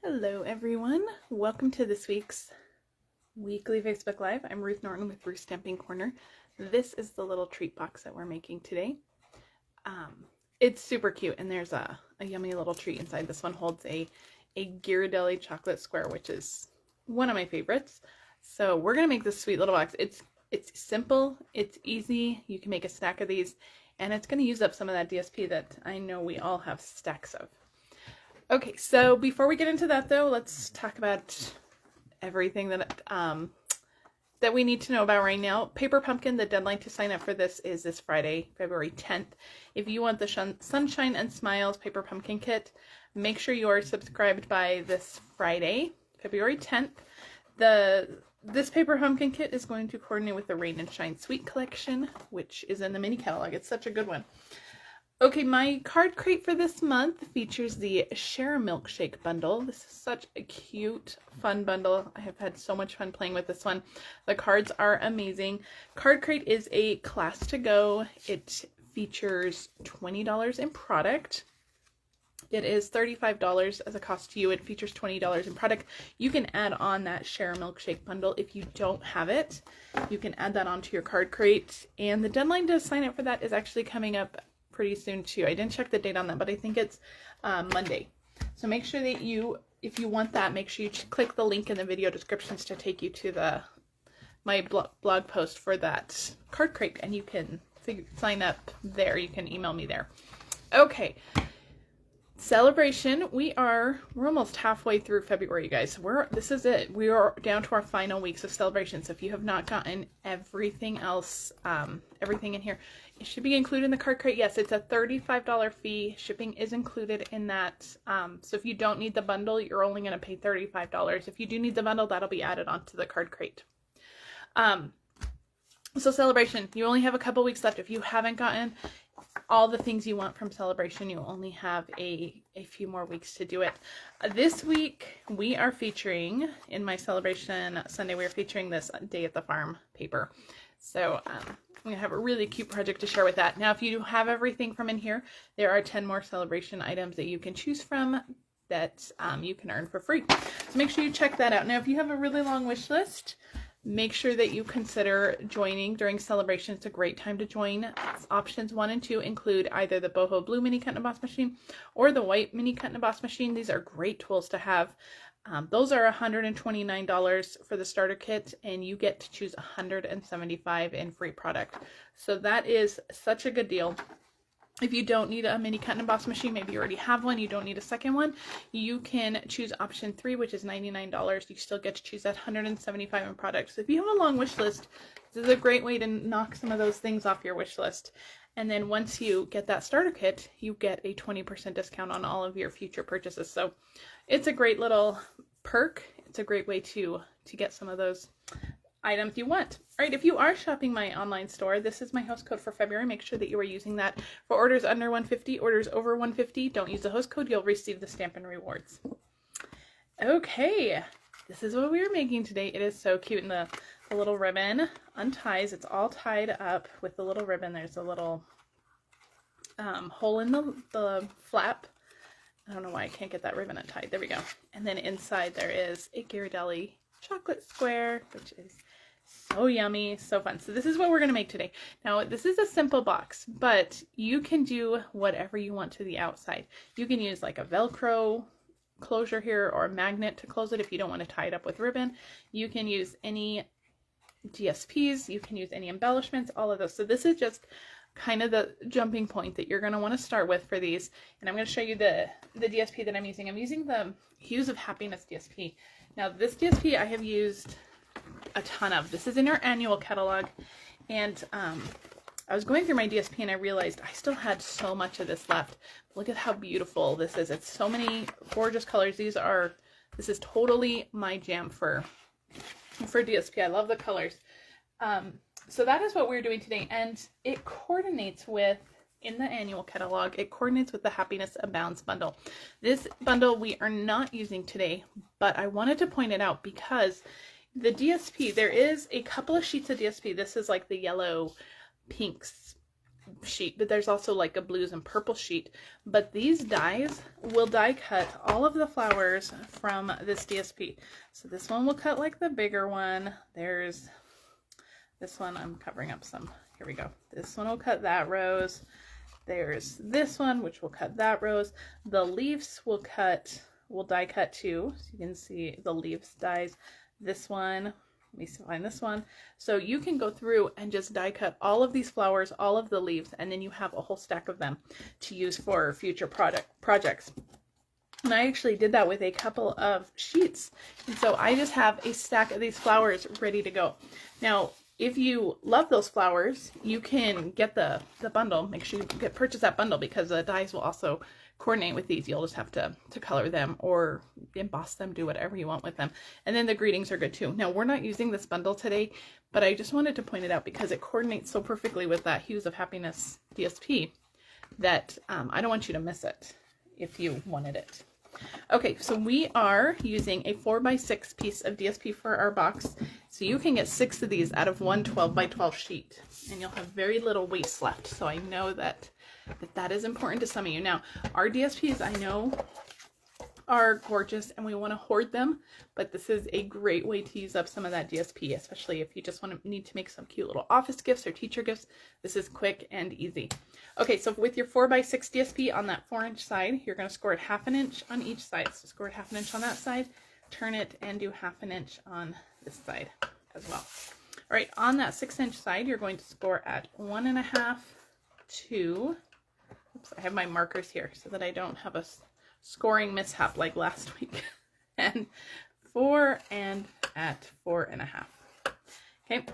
Hello everyone, welcome to this week's weekly Facebook Live. I'm Ruth Norton with Ruth Stamping Corner. This is the little treat box that we're making today. It's super cute and there's a yummy little treat inside. This one holds a Ghirardelli chocolate square, which is one of my favorites. So we're gonna make this sweet little box. It's simple, it's easy, you can make a stack of these, and it's gonna use up some of that DSP that I know we all have stacks of. Okay, so before we get into that though, let's talk about everything that that we need to know about right now. Paper Pumpkin, the deadline to sign up for this is this Friday, February 10th. If you want the Sunshine and Smiles Paper Pumpkin Kit, make sure you are subscribed by this Friday, February 10th. This Paper Pumpkin Kit is going to coordinate with the Rain and Shine Sweet Collection, which is in the mini catalog. It's such a good one. Okay, my card crate for this month features the Share a Milkshake bundle. This is such a cute, fun bundle. I have had so much fun playing with this one. The cards are amazing. Card crate is a class to go. It features $20 in product. It is $35 as a cost to you. It features $20 in product. You can add on that Share a Milkshake bundle if you don't have it. You can add that onto your card crate. And the deadline to sign up for that is actually coming up pretty soon too. I didn't check the date on that, but I think it's Monday. So make sure that if you want that, make sure you click the link in the video descriptions to take you to my blog post for that card crate, and you can sign up there. You can email me there. Okay. Celebration. We're almost halfway through February, you guys. This is it. We are down to our final weeks of celebration. So if you have not gotten everything else, everything in here, it should be included in the card crate. Yes, it's a $35 fee. Shipping is included in that. So if you don't need the bundle, you're only going to pay $35. If you do need the bundle, that'll be added onto the card crate. So celebration, you only have a couple weeks left. If you haven't gotten all the things you want from celebration, you only have a few more weeks to do it. This week we are featuring, in my celebration Sunday, we are featuring this Day at the Farm paper. So I'm gonna have a really cute project to share with that. Now if you have everything from in here, there are 10 more celebration items that you can choose from that you can earn for free. So make sure you check that out. Now if you have a really long wish list, make sure that you consider joining during celebration. It's a great time to join. Options 1 and 2 include either the boho blue mini cut and emboss machine or the white mini cut and emboss machine. These are great tools to have. Those are $129 for the starter kit, and you get to choose $175 in free product. So that is such a good deal. If you don't need a mini cut and emboss machine, maybe you already have one, you don't need a second one, you can choose option 3, which is $99. You still get to choose that $175 in products. So if you have a long wish list, this is a great way to knock some of those things off your wish list. And then once you get that starter kit, you get a 20% discount on all of your future purchases. So it's a great little perk. It's a great way to get some of those items you want. All right, if you are shopping my online store, this is my host code for February. Make sure that you are using that. For orders under $150, orders over $150, don't use the host code. You'll receive the Stampin' Rewards. Okay, this is what we are making today. It is so cute, and the little ribbon unties. It's all tied up with the little ribbon. There's a little hole in the flap. I don't know why I can't get that ribbon untied. There we go. And then inside there is a Ghirardelli chocolate square, which is so yummy, so fun. So this is what we're going to make today. Now, this is a simple box, but you can do whatever you want to the outside. You can use like a Velcro closure here or a magnet to close it if you don't want to tie it up with ribbon. You can use any DSPs, you can use any embellishments, all of those. So this is just kind of the jumping point that you're going to want to start with for these. And I'm going to show you the DSP that I'm using. I'm using the Hues of Happiness DSP. Now this DSP I have used a ton of. This is in our annual catalog, and I was going through my DSP and I realized I still had so much of this left. Look at how beautiful this is. It's so many gorgeous colors. This is totally my jam for DSP. I love the colors. So that is what we're doing today, and it coordinates with, in the annual catalog, it coordinates with the Happiness Abounds Bundle. This bundle we are not using today, but I wanted to point it out because the DSP, there is a couple of sheets of DSP. This is like the yellow pinks sheet, but there's also like a blues and purple sheet. But these dies will die cut all of the flowers from this DSP. So this one will cut like the bigger one. There's this one, I'm covering up some. Here we go. This one will cut that rose. There's this one, which will cut that rose. The leaves will die cut too. So you can see the leaves dies. This one, let me find this one. So you can go through and just die cut all of these flowers, all of the leaves, and then you have a whole stack of them to use for future projects. And I actually did that with a couple of sheets. And so I just have a stack of these flowers ready to go. Now, if you love those flowers, you can get the bundle. Make sure you purchase that bundle because the dies will also coordinate with these. You'll just have to color them or emboss them, do whatever you want with them. And then the greetings are good too. Now, we're not using this bundle today, but I just wanted to point it out because it coordinates so perfectly with that Hues of Happiness DSP that I don't want you to miss it if you wanted it. Okay, so we are using a 4x6 piece of DSP for our box. So you can get 6 of these out of one 12x12 sheet, and you'll have very little waste left. So I know that is important to some of you. Now, our DSPs, I know, are gorgeous and we want to hoard them, but this is a great way to use up some of that DSP, especially if you just need to make some cute little office gifts or teacher gifts. This is quick and easy. Okay, so with your 4x6 DSP on that 4-inch side, you're going to score it 1/2 inch on each side. So score it 1/2 inch on that side, turn it and do 1/2 inch on this side as well. All right, on that 6-inch side, you're going to score at 1.5 to, oops, I have my markers here so that I don't have a scoring mishap like last week, and 4 and at 4.5. Okay,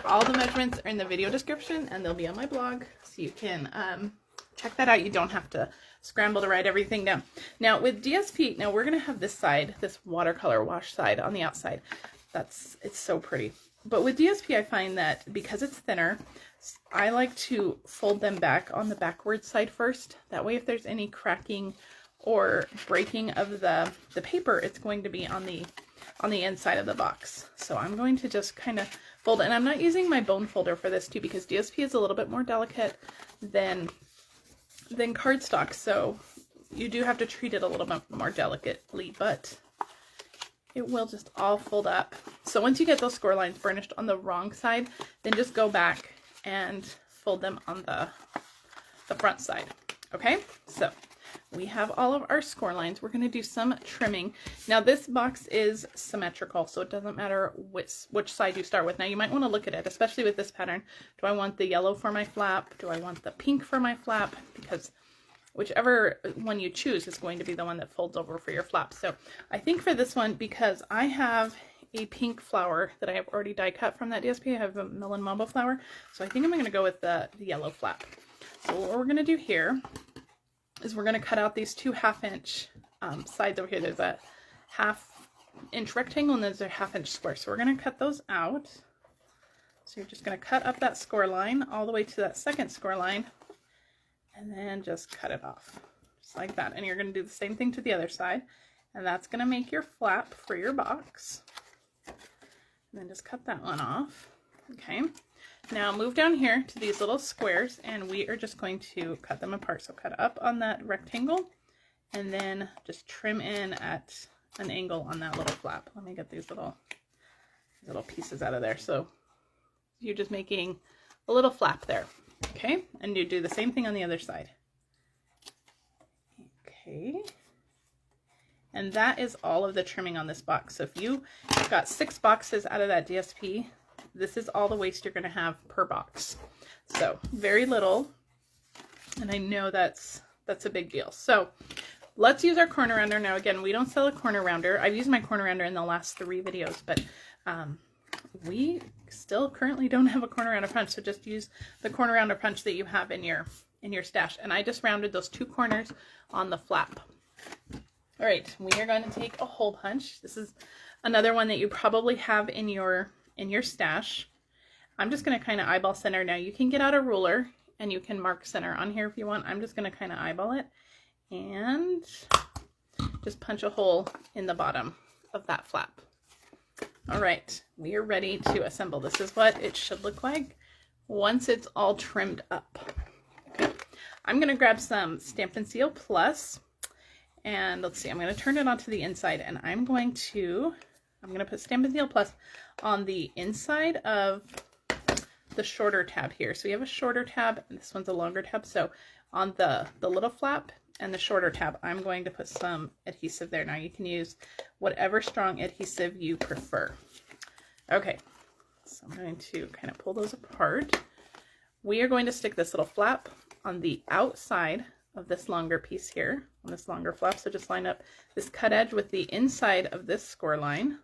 all the measurements are in the video description and they'll be on my blog, so you can check that out. You don't have to scramble to write everything down. Now with DSP, now we're going to have this side, this watercolor wash side on the outside. It's so pretty. But with DSP, I find that because it's thinner, I like to fold them back on the backward side first. That way if there's any cracking or breaking of the paper, it's going to be on the inside of the box. So I'm going to just kind of fold it. And I'm not using my bone folder for this too, because DSP is a little bit more delicate than cardstock. So you do have to treat it a little bit more delicately, but it will just all fold up. So once you get those score lines burnished on the wrong side, then just go back and fold them on the front side. Okay, so we have all of our score lines. We're going to do some trimming. Now this box is symmetrical, so it doesn't matter which side you start with. Now you might want to look at it, especially with this pattern. Do I want the yellow for my flap? Do I want the pink for my flap? Because whichever one you choose is going to be the one that folds over for your flap. So I think for this one, because I have a pink flower that I have already die cut from that DSP, I have a melon mambo flower, so I think I'm going to go with the yellow flap. So what we're going to do here is we're going to cut out these 2 1/2-inch sides over here. There's a 1/2-inch rectangle and there's a 1/2-inch square. So we're going to cut those out. So you're just going to cut up that score line all the way to that second score line and then just cut it off just like that. And you're going to do the same thing to the other side, and that's going to make your flap for your box. And then just cut that one off. Okay. Now move down here to these little squares and we are just going to cut them apart. So cut up on that rectangle and then just trim in at an angle on that little flap. Let me get these little pieces out of there. So you're just making a little flap there. Okay, and you do the same thing on the other side. Okay, and that is all of the trimming on this box. So if you got 6 boxes out of that DSP, this is all the waste you're going to have per box. So very little, and I know that's a big deal. So let's use our corner rounder. Now again, we don't sell a corner rounder. I've used my corner rounder in the last 3 videos, but we still currently don't have a corner rounder punch, so just use the corner rounder punch that you have in your stash. And I just rounded those 2 corners on the flap. All right, we are going to take a hole punch. This is another one that you probably have in your stash. I'm just going to kind of eyeball center. Now you can get out a ruler and you can mark center on here if you want. I'm just going to kind of eyeball it and just punch a hole in the bottom of that flap. All right, we are ready to assemble. This is what it should look like once it's all trimmed up. I'm going to grab some Stampin' Seal Plus, and let's see, I'm going to turn it onto the inside, and I'm going to put Stampin' Seal Plus on the inside of the shorter tab here. So we have a shorter tab, and this one's a longer tab. So on the little flap and the shorter tab, I'm going to put some adhesive there. Now you can use whatever strong adhesive you prefer. Okay, so I'm going to kind of pull those apart. We are going to stick this little flap on the outside of this longer piece here, on this longer flap. So just line up this cut edge with the inside of this score line,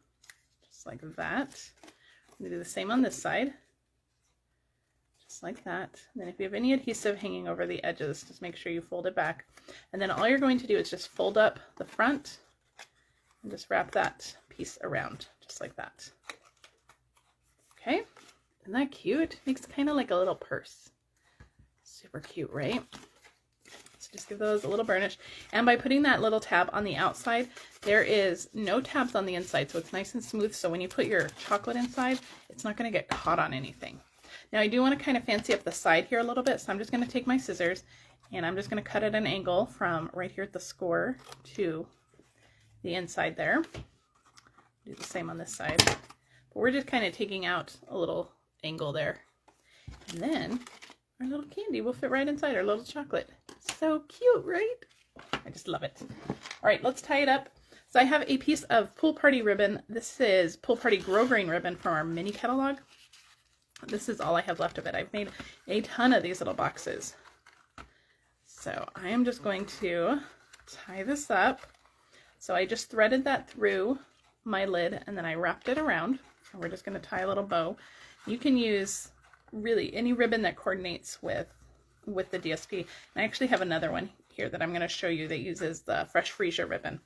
just like that. I'm going to do the same on this side, just like that. And then if you have any adhesive hanging over the edges, just make sure you fold it back. And then all you're going to do is just fold up the front and just wrap that piece around, just like that. Okay, isn't that cute? Makes kind of like a little purse. Super cute, right? So just give those a little burnish. And by putting that little tab on the outside, there is no tabs on the inside, so it's nice and smooth. So when you put your chocolate inside, it's not going to get caught on anything. Now I do want to kind of fancy up the side here a little bit, so I'm just going to take my scissors and I'm just going to cut at an angle from right here at the score to the inside there. Do the same on this side. But we're just kind of taking out a little angle there. And then our little candy will fit right inside our little chocolate. So cute, right? I just love it. All right, let's tie it up. So I have a piece of Pool Party ribbon. This is Pool Party Grosgrain ribbon from our mini catalog. This is all I have left of it. I've made a ton of these little boxes. So I am just going to tie this up. So I just threaded that through my lid and then I wrapped it around. And we're just going to tie a little bow. You can use really any ribbon that coordinates with the DSP. And I actually have another one here that I'm going to show you that uses the Fresh Freesia ribbon.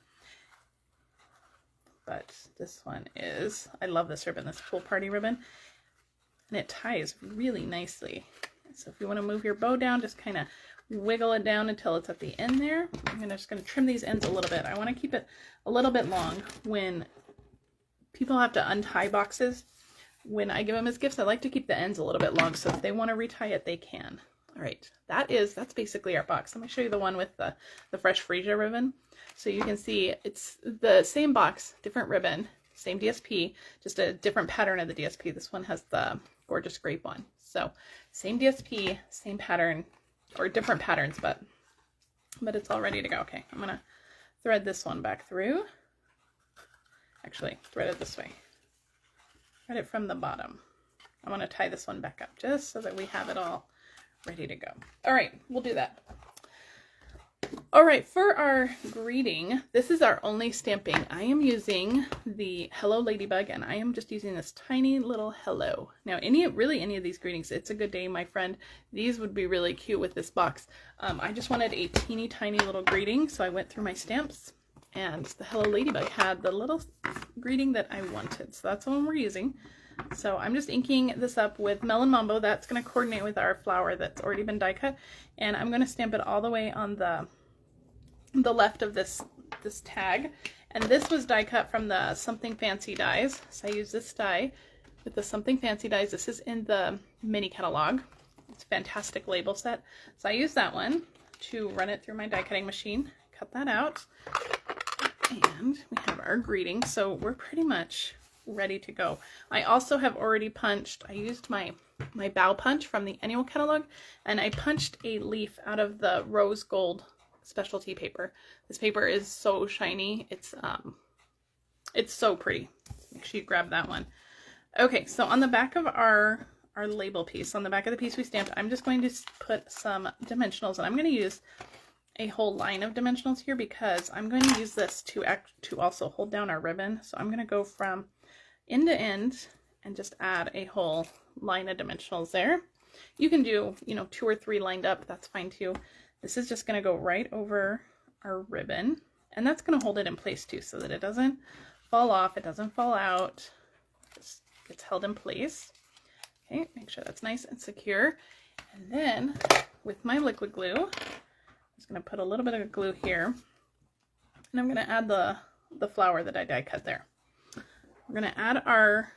But this one is, I love this ribbon, this Pool Party ribbon. And it ties really nicely. So if you want to move your bow down, just kind of wiggle it down until it's at the end there. I'm just going to trim these ends a little bit. I want to keep it a little bit long. When people have to untie boxes, when I give them as gifts, I like to keep the ends a little bit long, so if they want to retie it, they can. All right, that's basically our box. Let me show you the one with the Fresh Freesia ribbon. So you can see it's the same box, different ribbon, same DSP, just a different pattern of the DSP. This one has the gorgeous grape one. So same DSP, same pattern, or different patterns, but it's all ready to go. Okay, I'm gonna thread this one back through. Actually, thread it this way. Thread it from the bottom. I want to tie this one back up just so that we have it all ready to go. All right, we'll do that. All right, for our greeting, this is our only stamping. I am using the Hello Ladybug, and I am just using this tiny little hello. Now, any of these greetings, it's a good day, my friend, these would be really cute with this box. I just wanted a teeny tiny little greeting, so I went through my stamps, and the Hello Ladybug had the little greeting that I wanted, so that's the one we're using. So I'm just inking this up with Melon Mambo. That's going to coordinate with our flower that's already been die cut, and I'm going to stamp it all the way on the left of this tag. And this was die cut from the Something Fancy dies. So I use this die with the Something Fancy dies. This is in the mini catalog. It's a fantastic label set. So I use that one to run it through my die cutting machine. Cut that out. And we have our greeting. So we're pretty much ready to go. I also have already punched, I used my bow punch from the annual catalog, and I punched a leaf out of the rose gold specialty paper. This paper is so shiny. It's so pretty. Make sure you grab that one. Okay, so on the back of our label piece, on the back of the piece we stamped, I'm just going to put some dimensionals, and I'm going to use a whole line of dimensionals here because I'm going to use this to also hold down our ribbon. So I'm going to go from end to end and just add a whole line of dimensionals there. You can do, 2 or 3 lined up, that's fine too. This is just going to go right over our ribbon, and that's going to hold it in place too so that it doesn't fall off, it doesn't fall out, it just gets held in place. Okay, make sure that's nice and secure. And then with my liquid glue, I'm just going to put a little bit of glue here, and I'm going to add the flower that I die cut there. We're going to add our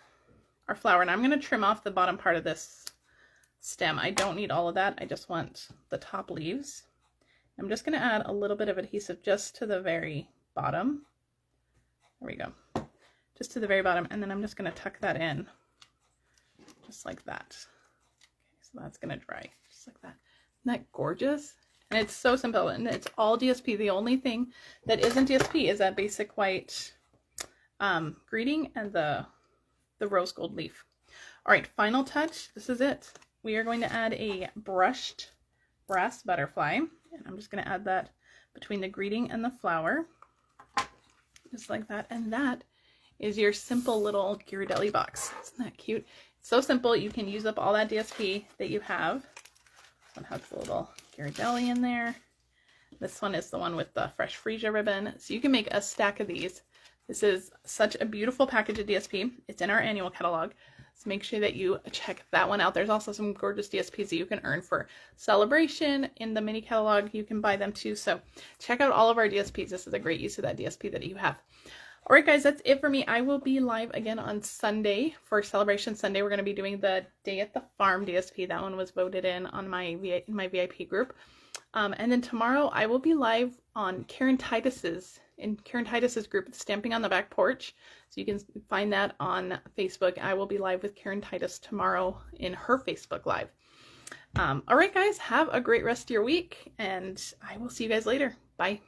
flower, and I'm going to trim off the bottom part of this stem. I don't need all of that. I just want the top leaves. I'm just going to add a little bit of adhesive just to the very bottom. There we go. Just to the very bottom. And then I'm just going to tuck that in just like that. Okay, so that's going to dry just like that. Isn't that gorgeous? And it's so simple, and it's all DSP. The only thing that isn't DSP is that basic white greeting and the rose gold leaf. All right, final touch. This is it. We are going to add a brushed brass butterfly, and I'm just going to add that between the greeting and the flower, just like that. And that is your simple little Ghirardelli box. Isn't that cute? It's so simple. You can use up all that DSP that you have. This one has a little Ghirardelli in there. This one is the one with the fresh freesia ribbon. So you can make a stack of these. This is such a beautiful package of DSP. It's in our annual catalog. So make sure that you check that one out. There's also some gorgeous DSPs that you can earn for celebration in the mini catalog. You can buy them too. So check out all of our DSPs. This is a great use of that DSP that you have. All right, guys, that's it for me. I will be live again on Sunday for Celebration Sunday. We're going to be doing the Day at the Farm DSP. That one was voted in on my VIP group. And then tomorrow I will be live on Karen Titus's group, Stamping on the Back Porch. So you can find that on Facebook. I will be live with Karen Titus tomorrow in her Facebook Live. All right, guys, have a great rest of your week, and I will see you guys later. Bye.